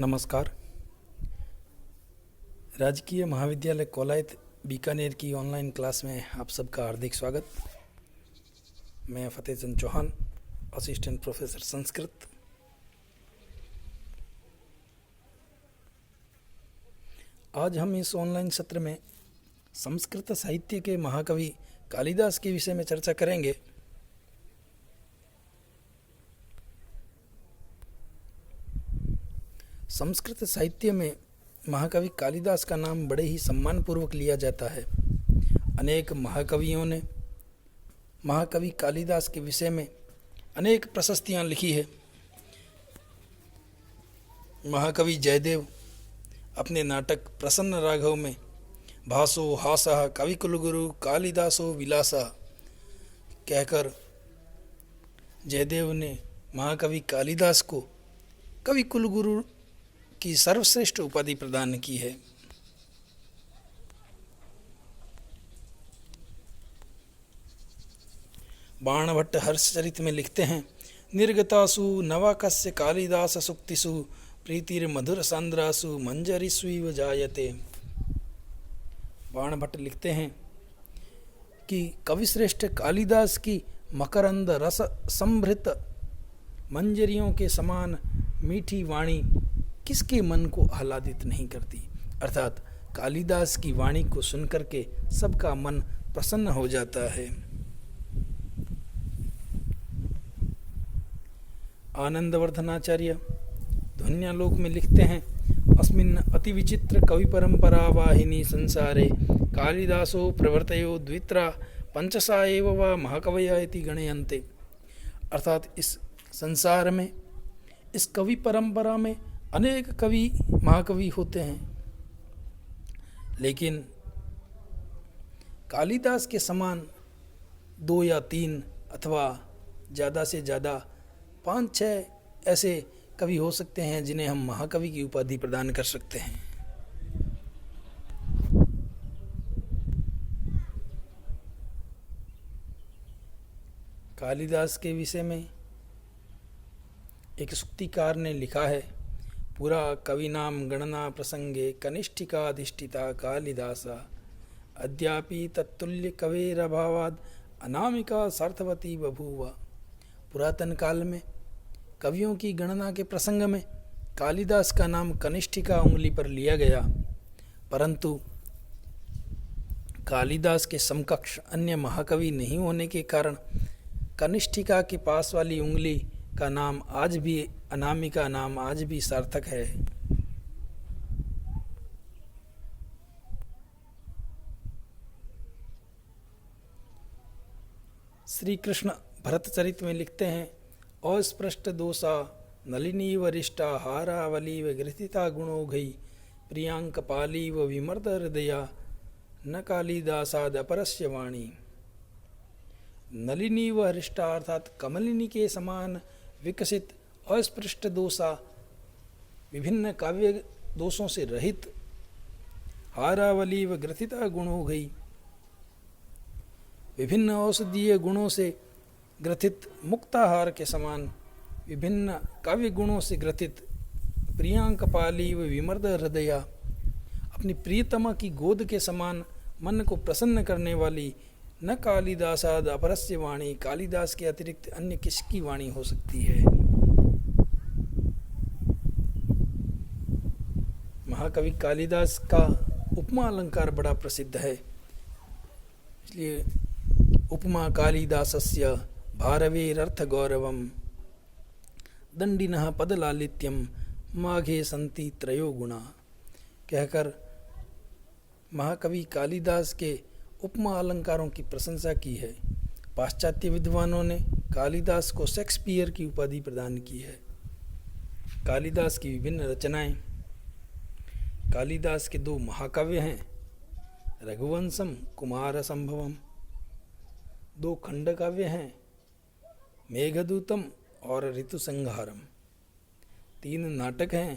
नमस्कार। राजकीय महाविद्यालय कोलायत बीकानेर की ऑनलाइन क्लास में आप सबका हार्दिक स्वागत। मैं फतेह चंद चौहान, असिस्टेंट प्रोफेसर संस्कृत। आज हम इस ऑनलाइन सत्र में संस्कृत साहित्य के महाकवि कालिदास के विषय में चर्चा करेंगे। संस्कृत साहित्य में महाकवि कालिदास का नाम बड़े ही सम्मानपूर्वक लिया जाता है। अनेक महाकवियों ने महाकवि कालिदास के विषय में अनेक प्रशस्तियाँ लिखी है। महाकवि जयदेव अपने नाटक प्रसन्न राघव में भासो हासः कविकुलगुरु कालिदासो विलासा कहकर जयदेव ने महाकवि कालिदास को कवि कुलगुरु की सर्वश्रेष्ठ उपाधि प्रदान की है। बाणभट्ट हर्षचरित में लिखते हैं, निर्गतासु नवाकस्य कालिदास सुक्तिषु प्रीतिर मधुर सांद्रासु मंजरीस्वीव जायते। बाणभट्ट लिखते हैं कि कविश्रेष्ठ कालिदास की मकरंद रस संभृत मंजरियों के समान मीठी वाणी किसके मन को आह्लादित नहीं करती। अर्थात कालिदास की वाणी को सुनकर के सबका मन प्रसन्न हो जाता है। आनंदवर्धनाचार्य ध्वन्यालोक में लिखते हैं, अस्मिन् अति विचित्र कवि परंपरा वाहिनी संसारे कालिदासो प्रवर्तयो द्वित्रा पंचसा एव वा महाकवया इति गणयन्ते। अर्थात इस संसार में, इस कवि परंपरा में अनेक कवि महाकवि होते हैं, लेकिन कालिदास के समान 2 या 3 अथवा ज़्यादा से ज़्यादा 5-6 ऐसे कवि हो सकते हैं जिन्हें हम महाकवि की उपाधि प्रदान कर सकते हैं। कालिदास के विषय में एक सूक्तिकार ने लिखा है, पुरा कविनाम गणना प्रसंगे कनिष्ठिकाधिष्ठिता कालिदासा अद्यापि तत्तुल्य कवेरभावाद अनामिका सार्थवती बभूव। पुरातन काल में कवियों की गणना के प्रसंग में कालिदास का नाम कनिष्ठिका उंगली पर लिया गया, परंतु कालिदास के समकक्ष अन्य महाकवि नहीं होने के कारण कनिष्ठिका के पास वाली उंगली का नाम आज भी, अनामिका नाम आज भी सार्थक है। श्री कृष्ण भरतचरित में लिखते हैं, अस्पृष्ट दोषा नलिनी वरिष्ठा हारावली ग्रथिता गुणोघई प्रियांक पाली व विमर्द हृदया न कालिदासाद अपरस्य वाणी। नलिनी व हरिष्ठा अर्थात कमलिनी के समान विकसित, अस्पृष्ट दोषा विभिन्न काव्य दोषों से रहित, हारावली व ग्रथिता गुणों गई विभिन्न औषधीय गुणों से ग्रथित, मुक्ताहार के समान विभिन्न काव्य गुणों से ग्रथित, प्रियांक पाली व विमर्द हृदया अपनी प्रियतमा की गोद के समान मन को प्रसन्न करने वाली न कालिदासाद अपरस्य वाणी, कालिदास के अतिरिक्त अन्य किसकी वाणी हो सकती है। महाकवि कालिदास का उपमा अलंकार बड़ा प्रसिद्ध है, इसलिए उपमा कालिदासस्य भारवेरर्थ गौरवम दंडिनः पदलालित्यम माघे संति त्रयो गुणा कहकर महाकवि कालिदास के उपमा अलंकारों की प्रशंसा की है। पाश्चात्य विद्वानों ने कालिदास को शेक्सपियर की उपाधि प्रदान की है। कालिदास की विभिन्न रचनाएं, कालिदास के 2 महाकाव्य हैं, रघुवंशम कुमार संभवम, 2 खंड काव्य हैं, मेघदूतम और ऋतुसंहारम, 3 नाटक हैं,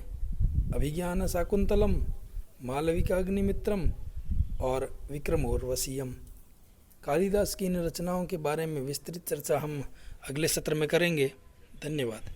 अभिज्ञान शाकुंतलम, मालविकाग्निमित्रम और विक्रमोर्वशीयम। कालिदास की इन रचनाओं के बारे में विस्तृत चर्चा हम अगले सत्र में करेंगे। धन्यवाद।